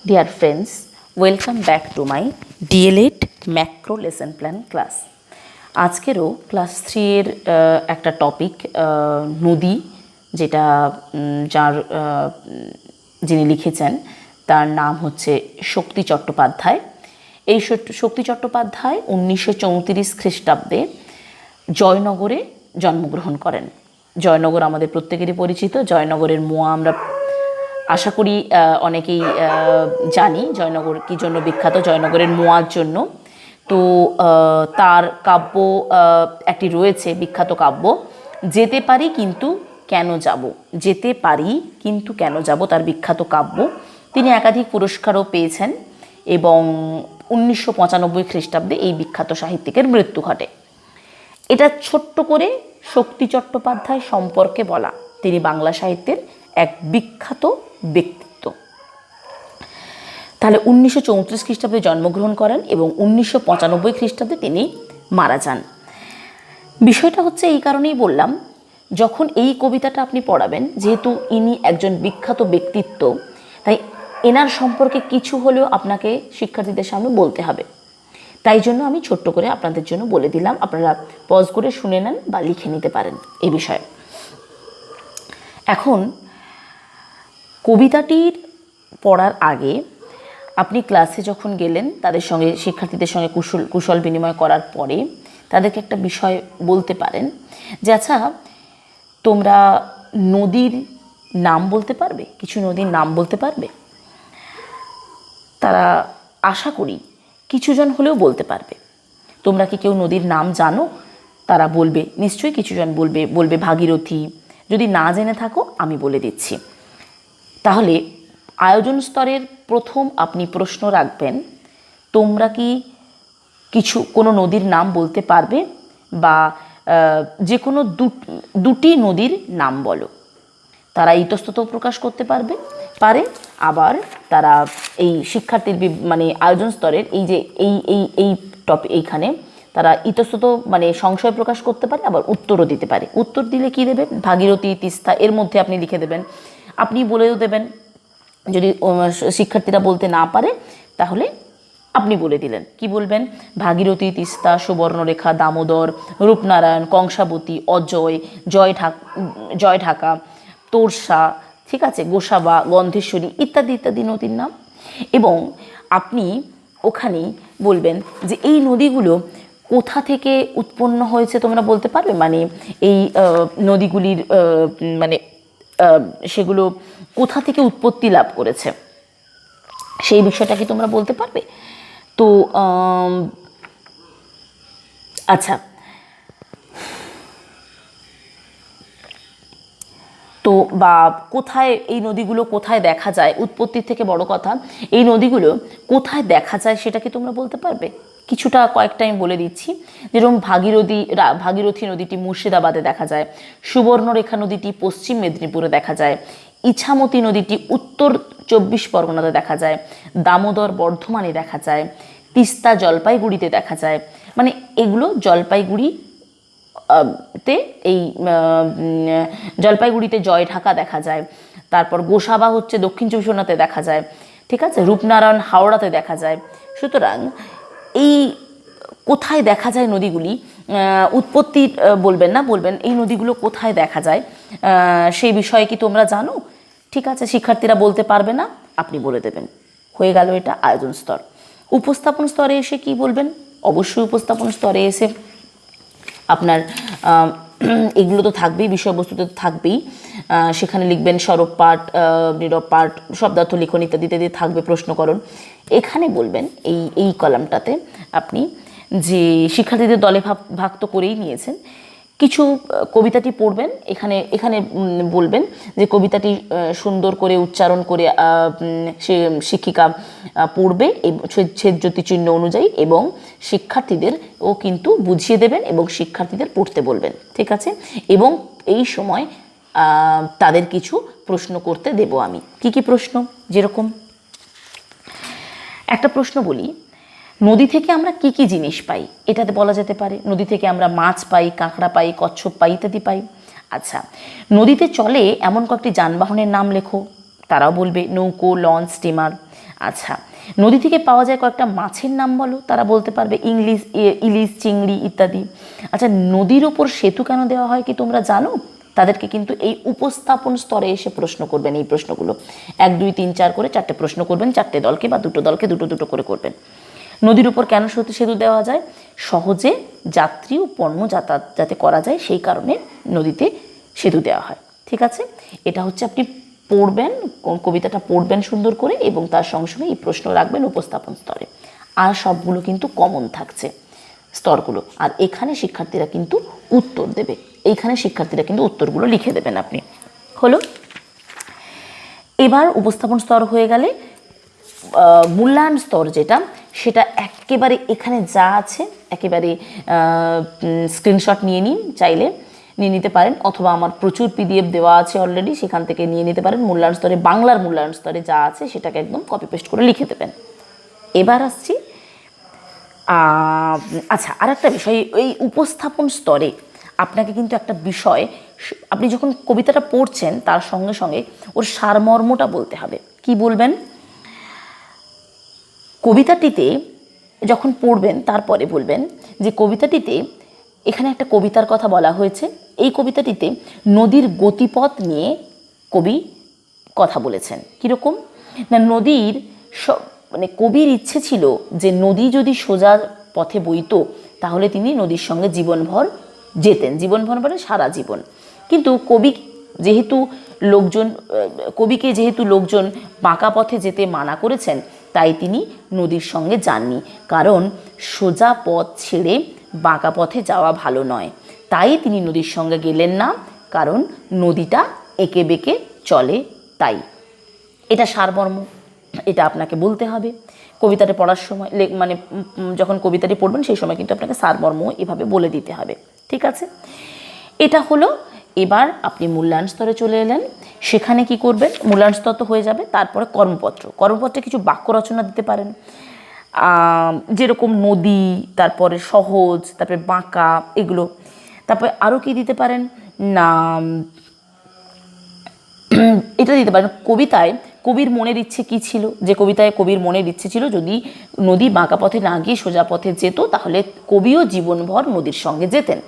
Dear friends, welcome back to my dled macro lesson plan class. আজকেরও class 3 এর একটা topic নদী, যেটা যার যিনি লিখেছেন তার নাম হচ্ছে শক্তি চট্টোপাধ্যায়। এই শক্তি চট্টোপাধ্যায় 1934 খ্রিস্টাব্দে জয়নগরে জন্মগ্রহণ করেন। জয়নগর আমাদের প্রত্যেকেরই পরিচিত। জয়নগরের মোয়া আমরা আশা করি অনেকেই জানি জয়নগর কী জন্য বিখ্যাত, জয়নগরের মোয়ার জন্য। তো তার কাব্য একটি রয়েছে, বিখ্যাত কাব্য যেতে পারি কিন্তু কেন যাব, যেতে পারি কিন্তু কেন যাব, তার বিখ্যাত কাব্য। তিনি একাধিক পুরস্কারও পেয়েছেন এবং 1995 খ্রিস্টাব্দে এই বিখ্যাত সাহিত্যিকের মৃত্যু ঘটে। এটা ছোট্ট করে শক্তি চট্টোপাধ্যায় সম্পর্কে বলা। তিনি বাংলা সাহিত্যের এক বিখ্যাত ব্যক্তিত্ব। তাহলে 1934 খ্রিস্টাব্দে জন্মগ্রহণ করেন এবং 1995 খ্রিস্টাব্দে তিনি মারা যান। বিষয়টা হচ্ছে এই কারণেই বললাম, যখন এই কবিতাটা আপনি পড়াবেন, যেহেতু ইনি একজন বিখ্যাত ব্যক্তিত্ব, তাই এনার সম্পর্কে কিছু হলেও আপনাকে শিক্ষার্থীদের সামনে বলতে হবে। তাই জন্য আমি ছোট্ট করে আপনাদের জন্য বলে দিলাম। আপনারা পজ করে শুনে নেন বা লিখে নিতে পারেন এই বিষয়ে। এখন কবিতাটির পড়ার আগে আপনি ক্লাসে যখন গেলেন, তাদের সঙ্গে শিক্ষার্থীদের সঙ্গে কুশল বিনিময় করার পরে তাদেরকে একটা বিষয় বলতে পারেন যে আচ্ছা, তোমরা নদীর নাম বলতে পারবে, কিছু নদীর নাম বলতে পারবে? তারা আশা করি কিছুজন হলেও বলতে পারবে। তোমরা কি কেউ নদীর নাম জানো? তারা বলবে, নিশ্চয়ই কিছুজন বলবে ভাগীরথী। যদি না জেনে থাকো আমি বলে দিচ্ছি। তাহলে আয়োজন স্তরের প্রথম আপনি প্রশ্ন রাখবেন, তোমরা কি কোনো নদীর নাম বলতে পারবে? বা যে কোনো দুটি নদীর নাম বলো। তারা ইতস্তত প্রকাশ করতে পারে। আবার তারা এই শিক্ষার্থীর আয়োজন স্তরের এই যে এই টপিক, এইখানে তারা ইতস্তত সংশয় প্রকাশ করতে পারে, আবার উত্তরও দিতে পারে। উত্তর দিলে কি দেবে? ভাগীরথী, তিস্তা, এর মধ্যে আপনি লিখে দেবেন। আপনি বলেও দেবেন। যদি শিক্ষার্থীরা বলতে না পারে তাহলে আপনি বলে দিলেন। কি বলবেন? ভাগীরথী, তিস্তা, সুবর্ণরেখা, দামোদর, রূপনারায়ণ, কংসাবতী, অজয়, জয় ঢাকা, তোরসা, ঠিক আছে, গোসাবা, গন্ধেশ্বরী ইত্যাদি ইত্যাদি নদীর নাম। এবং আপনি ওখানেই বলবেন যে এই নদীগুলো কোথা থেকে উৎপন্ন হয়েছে তোমরা বলতে পারবে? এই নদীগুলির সেগুলো কোথা থেকে উৎপত্তি লাভ করেছে, সেই বিষয়টা কি তোমরা বলতে পারবে? তো আচ্ছা, তো বা কোথায় এই নদীগুলো কোথায় দেখা যায়, উৎপত্তির থেকে বড় কথা এই নদীগুলো কোথায় দেখা যায় সেটা কি তোমরা বলতে পারবে? কিছুটা কয়েকটা আমি বলে দিচ্ছি। যেরকম ভাগীরথী নদীটি মুর্শিদাবাদে দেখা যায়, সুবর্ণরেখা নদীটি পশ্চিম মেদিনীপুরে দেখা যায়, ইছামতি নদীটি উত্তর 24 পরগনাতে দেখা যায়, দামোদর বর্ধমানে দেখা যায়, তিস্তা জলপাইগুড়িতে দেখা যায়। এগুলো জলপাইগুড়িতে জয় ঢাকা দেখা যায়। তারপর গোসাবা হচ্ছে দক্ষিণ 24 পরগনাতে দেখা যায়, ঠিক আছে, রূপনারায়ণ হাওড়াতে দেখা যায়। সুতরাং এই কোথায় দেখা যায় নদীগুলি, উৎপত্তি বলবেন না, বলবেন এই নদীগুলো কোথায় দেখা যায় সেই বিষয়ে কি তোমরা জানো? ঠিক আছে, শিক্ষার্থীরা বলতে পারবে না, আপনি বলে দেবেন। হয়ে গেল এটা আয়োজন স্তর। উপস্থাপন স্তরে এসে কি বলবেন? অবশ্যই উপস্থাপন স্তরে এসে আপনার এগুলো তো থাকবেই, বিষয়বস্তুতে তো থাকবেই। সেখানে লিখবেন সরব পাঠ, নীরব পাঠ, শব্দার্থ লিখন ইত্যাদি ইত্যাদি থাকবে, প্রশ্নকরণ। এখানে বলবেন এই কলামটাতে আপনি যে শিক্ষার্থীদের দলে ভাগ তো করেই নিয়েছেন, কিছু কবিতাটি পড়বেন। এখানে বলবেন যে কবিতাটি সুন্দর করে উচ্চারণ করে সে শিক্ষিকা পড়বে ছেদজ্যোতি চিহ্ন অনুযায়ী, এবং শিক্ষার্থীদের ও কিন্তু বুঝিয়ে দেবেন এবং শিক্ষার্থীদের পড়তে বলবেন, ঠিক আছে। এবং এই সময় তাদের কিছু প্রশ্ন করতে দেব আমি। কি প্রশ্ন? যেরকম একটা প্রশ্ন বলি, নদী থেকে আমরা কি কি জিনিস পাই? এটাতে বলা যেতে পারে নদী থেকে আমরা মাছ পাই, কাঁকড়া পাই, কচ্ছপ পাই ইত্যাদি পাই। আচ্ছা, নদীতে চলে এমন কয়েকটি যানবাহনের নাম লেখো। তারাও বলবে নৌকো, লঞ্চ, স্টিমার। আচ্ছা, নদী থেকে পাওয়া যায় কয়েকটা মাছের নাম বলো, তারা বলতে পারবে ইলিশ, চিংড়ি ইত্যাদি। আচ্ছা, নদীর ওপর সেতু কেন দেওয়া হয় কি তোমরা জানো? তাদেরকে কিন্তু এই উপস্থাপন স্তরে এসে প্রশ্ন করবেন। এই প্রশ্নগুলো 1 2 3 4 করে 4টে প্রশ্ন করবেন, 4টে দলকে বা দুটো দলকে দুটো দুটো করে করবেন। নদীর উপর কেন সেতু দেওয়া যায়? সহজে যাত্রী ও পণ্য যাতায়াত যাতে করা যায় সেই কারণে নদীতে সেতু দেওয়া হয়। ঠিক আছে, এটা হচ্ছে আপনি পড়বেন, কবিতাটা পড়বেন সুন্দর করে এবং তার সঙ্গে সঙ্গে এই প্রশ্ন রাখবেন উপস্থাপন স্তরে। আর সবগুলো কিন্তু কমন থাকছে স্তরগুলো, আর এখানে শিক্ষার্থীরা কিন্তু উত্তর দেবে, এইখানে শিক্ষার্থীরা কিন্তু উত্তরগুলো লিখে দেবেন আপনি। হলো, এবার উপস্থাপন স্তর হয়ে গেলে মূল্যায়ন স্তর যেটা, সেটা একেবারে এখানে যা আছে একেবারে স্ক্রিনশট নিয়ে নিন, চাইলে নিয়ে নিতে পারেন, অথবা আমার প্রচুর পিডিএফ দেওয়া আছে অলরেডি, সেখান থেকে নিয়ে নিতে পারেন। মূল্যায়ন স্তরে, বাংলার মূল্যায়ন স্তরে যা আছে সেটাকে একদম কপি পেস্ট করে লিখে দেবেন। এবার আসছি, আচ্ছা, আর একটা বিষয়, এই উপস্থাপন স্তরে আপনাকে কিন্তু একটা বিষয়, আপনি যখন কবিতাটা পড়ছেন তার সঙ্গে সঙ্গে ওর সারমর্মটা বলতে হবে। কি বলবেন? কবিতাটিতে যখন পড়বেন তারপরে বলবেন যে কবিতাটিতে এখানে একটা কবিতার কথা বলা হয়েছে, এই কবিতাটিতে নদীর গতিপথ নিয়ে কবি কথা বলেছেন। কীরকম না, নদীর মানে কবির ইচ্ছে ছিল যে নদী যদি সোজা পথে বইতো তাহলে তিনি নদীর সঙ্গে জীবনভর যেতেন, জীবনভর মানে সারা জীবন। কিন্তু কবিকে যেহেতু লোকজন বাঁকা পথে যেতে মানা করেছেন, তাই তিনি নদীর সঙ্গে যাননি, কারণ সোজা পথ ছেড়ে বাঁকা পথে যাওয়া ভালো নয়। তাই তিনি নদীর সঙ্গে গেলেন না, কারণ নদীটা এঁকে বেঁকে চলে তাই। এটা সারমর্ম, এটা আপনাকে বলতে হবে কবিতাটা পড়ার সময়, মানে যখন কবিতাটি পড়বেন সেই সময় কিন্তু আপনাকে সারমর্ম এভাবে বলে দিতে হবে। ঠিক আছে, এটা হলো। এবার আপনি মূল্যায়ন স্তরে চলে এলেন, সেখানে কি করবেন? মূল্যায়ন স্তর তো হয়ে যাবে, তারপরে কর্মপত্রে কিছু বাক্য রচনা দিতে পারেন, যেরকম নদী, তারপরে সহজ, তারপরে বাঁকা, এগুলো। তারপরে আরও কি দিতে পারেন না, এটা দিতে পারেন কবিতায় কবির মনের ইচ্ছে কি ছিল, যে কবিতায় কবির মনের ইচ্ছে ছিল যদি নদী বাঁকা পথে না গিয়ে সোজা পথে যেত তাহলে কবিও জীবনভর নদীর সঙ্গে যেতেন,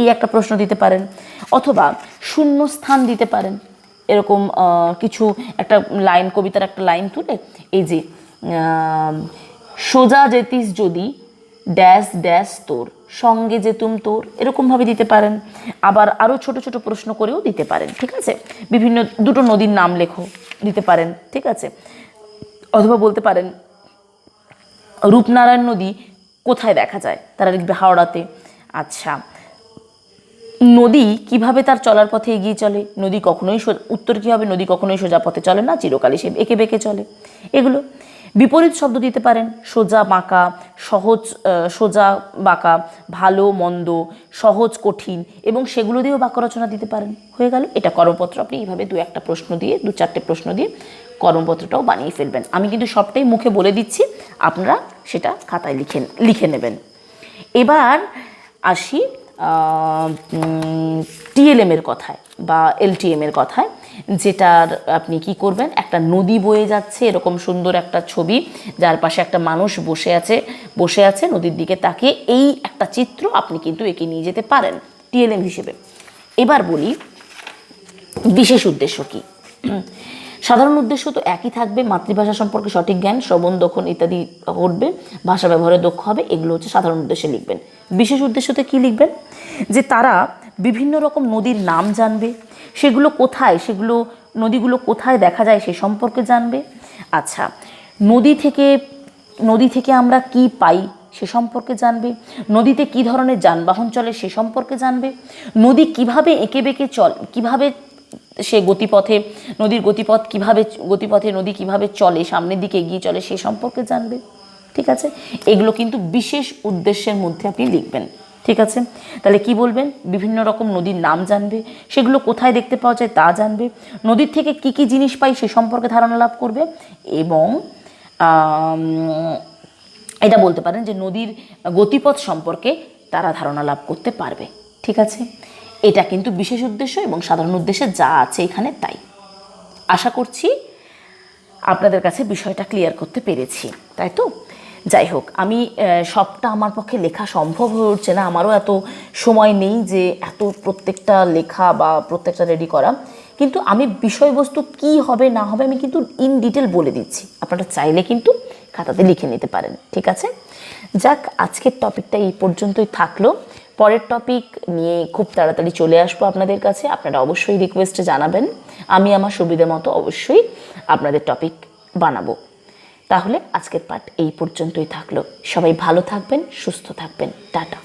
এই একটা প্রশ্ন দিতে পারেন। অথবা শূন্য স্থান দিতে পারেন, এরকম কিছু একটা লাইন, কবিতার একটা লাইন তুলে, এই যে সোজা যেতিস যদি ড্যাশ ড্যাশ তোর সঙ্গে যেতুম তোর, এরকমভাবে দিতে পারেন। আবার আরও ছোট ছোট প্রশ্ন করেও দিতে পারেন। ঠিক আছে, বিভিন্ন দুটো নদীর নাম লেখো, দিতে পারেন। ঠিক আছে, অথবা বলতে পারেন রূপনারায়ণ নদী কোথায় দেখা যায়, তারা লিখবে হাওড়াতে। আচ্ছা, নদী কিভাবে তার চলার পথে এগিয়ে চলে? নদী কখনোই উত্তর কী হবে? নদী কখনোই সোজা পথে চলে না, চিরকালই সে এঁকে বেঁকে চলে। এগুলো বিপরীত শব্দ দিতে পারেন, সোজা বাঁকা, সহজ সোজা বাঁকা, ভালো মন্দ, সহজ কঠিন, এবং সেগুলো দিয়েও বাক্য রচনা দিতে পারেন। হয়ে গেল। এটা কর্মপত্র আপনি এইভাবে 2-1টা প্রশ্ন দিয়ে, 2-4টে প্রশ্ন দিয়ে কর্মপত্রটাও বানিয়ে ফেলবেন। আমি কিন্তু সবটাই মুখে বলে দিচ্ছি, আপনারা সেটা খাতায় লিখে নেবেন। এবার আসি টিএলএমের কথায় বা এলটিএমের কথায়, যেটার আপনি কি করবেন, একটা নদী বয়ে যাচ্ছে এরকম সুন্দর একটা ছবি, যার পাশে একটা মানুষ বসে আছে নদীর দিকে তাকিয়ে, এই একটা চিত্র আপনি কিন্তু এঁকে নিয়ে যেতে পারেন টিএলএম হিসেবে। এবার বলি বিশেষ উদ্দেশ্য কি। সাধারণ উদ্দেশ্য তো একই থাকবে, মাতৃভাষা সম্পর্কে সঠিক জ্ঞান, শ্রবণ দক্ষণ ইত্যাদি ঘটবে, ভাষা ব্যবহারে দক্ষ হবে, এগুলো হচ্ছে সাধারণ উদ্দেশ্যে লিখবেন। বিশেষ উদ্দেশ্যতে কি লিখবেন? যে তারা বিভিন্ন রকম নদীর নাম জানবে, সেগুলো কোথায়, নদীগুলো কোথায় দেখা যায় সে সম্পর্কে জানবে। আচ্ছা, নদী থেকে আমরা কি পাই সে সম্পর্কে জানবে, নদীতে কি ধরনের যানবাহন চলে সে সম্পর্কে জানবে, নদী কিভাবে এঁকে বেঁকে কিভাবে সে নদীর গতিপথে নদী কিভাবে চলে, সামনের দিকে এগিয়ে চলে সে সম্পর্কে জানবে। ঠিক আছে, এগুলো কিন্তু বিশেষ উদ্দেশ্যের মধ্যে আপনি লিখবেন। ঠিক আছে, তাহলে কি বলবেন? বিভিন্ন রকম নদীর নাম জানবে, সেগুলো কোথায় দেখতে পাওয়া যায় তা জানবে, নদীর থেকে কি কি জিনিস পাই সে সম্পর্কে ধারণা লাভ করবে, এবং এটা বলতে পারেন যে নদীর গতিপথ সম্পর্কে তারা ধারণা লাভ করতে পারবে। ঠিক আছে, এটা কিন্তু বিশেষ উদ্দেশ্য এবং সাধারণ উদ্দেশ্যে যা আছে এখানে তাই। আশা করছি আপনাদের কাছে বিষয়টা ক্লিয়ার করতে পেরেছি, তাই তো? যাই হোক, আমি সবটা আমার পক্ষে লেখা সম্ভব হয়ে উঠছে না, আমারও এত সময় নেই যে এত প্রত্যেকটা লেখা বা প্রত্যেকটা রেডি করা, কিন্তু আমি বিষয়বস্তু কি হবে না হবে আমি কিন্তু ইন ডিটেল বলে দিচ্ছি, আপনারা চাইলে কিন্তু খাতাতে লিখে নিতে পারেন, ঠিক আছে? যাক, আজকের টপিকটা এই পর্যন্তই থাকলো। পরের টপিক নিয়ে খুব তাড়াতাড়ি চলে আসবো আপনাদের কাছে। আপনারা অবশ্যই রিকোয়েস্টে জানাবেন, আমি আমার সুবিধা মতো অবশ্যই আপনাদের টপিক বানাবো। তাহলে আজকের পার্ট এই পর্যন্তই থাকলো। সবাই ভালো থাকবেন, সুস্থ থাকবেন, টাটা।